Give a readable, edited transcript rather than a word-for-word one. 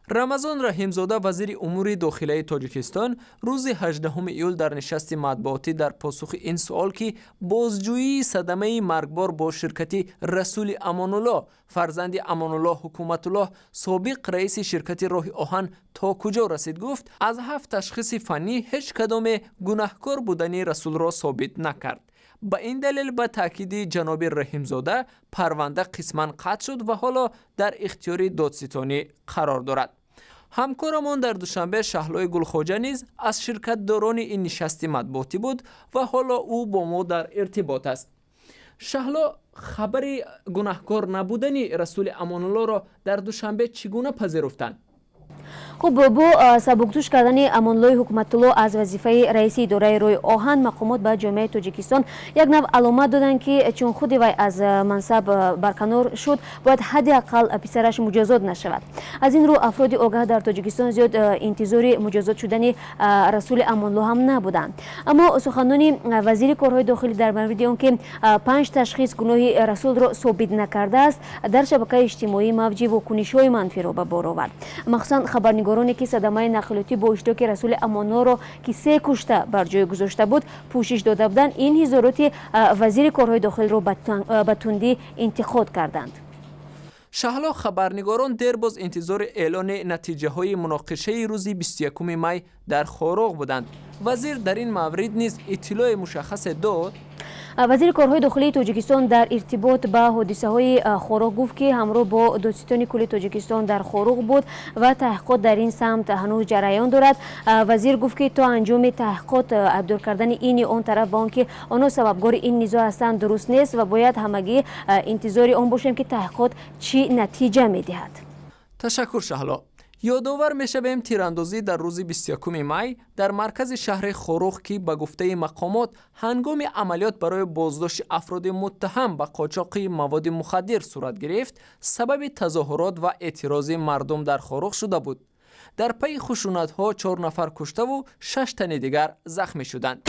рамазон раҳимзода вазири умури дохилии тоҷикистон рӯзи 18 июл дар нишасти матбуотӣ дар посухи ин суол ки бозҷӯии садамаи маргбор бо ширкати Расули Амонулло фарзанди Амонулло ҳукуматуллоҳ собиқ раиси ширкати Роҳи Оҳан то куҷо расид гуфт, аз 7 ташхиси фаннӣ ҳеҷ кадоме гунаҳкор будани Расулро собит накард. ба ин далел ба таъкиди ҷаноби Раҳимзода парванда қисман қатъ шуд ва ҳоло дар ихтиёри додситонӣ қарор дорад. ҳамкорамон дар душанбе Шаҳлои Гулхоҷа низ аз ширкатдорони ин нишасти матбуотӣ буд ва ҳоло ӯ бо мо дар иртибот аст. Шаҳло, хабари гунаҳкор набудани Расули Амонуллоро дар душанбе чӣ гуна пазируфтанд? خب با سبکدوش کردن امانلوی حکومتولو از وظیفه رئیسی اداره روی آهن مقامات به جامعه تاجیکستان یک نوع علامت دادند که چون خودی وی از منصب برکنار شد باید حداقل پسرش مجازات نشود. از این رو افراد آگاه در تاجیکستان زیاد انتظار مجازات شدن رسول امانلو هم نبودند. اما سخنان وزیر کارهای داخلی در مورد آنکه 5 تشخیص گناه رسول را ثابت نکرده است در شبکه اجتماعی موج واکنش‌های منفی را به بار آورد. مخصوصا خبرنگارانی که صدمه نقلیاتی با اشتراک رسول اماнулло را که 3 کشته بر جای گذاشته بود پوشش داده بودند، این اظهارات وزیر کارهای داخلی را به تندی انتقاد کردند. شهلا خبرنگاران دیر باز انتظار اعلان نتیجه های مناقشه روزی 21 می در خاروق بودند. وزیر در این مورد نیز اطلاع مشخص داد. وزیر کارهای داخلی تاجیکستان در ارتباط با حادثه های خاروق گفت که همراه با دادستان کلی تاجیکستان در خاروق بود و تحقیقات در این سمت هنوز جریان دارد. وزیر گفت که تا انجام تحقیقات عبدال کردن این آن طرف با آنکه آنها سببگار این نزاع هستند درست نیست و باید همگی انتظار آن باشیم که تحقیقات چی نتیجه میدهد. تشکر شهلا. یادآور میشویم تیراندازی در روز 21 می در مرکز شهر خاروق که به گفته مقامات هنگام عملیات برای بازداشت افراد متهم به قاچاق مواد مخدر صورت گرفت، سبب تظاهرات و اعتراض مردم در خاروق شده بود. در پی خشونت‌ها 4 نفر کشته و 6 تن دیگر زخمی شدند.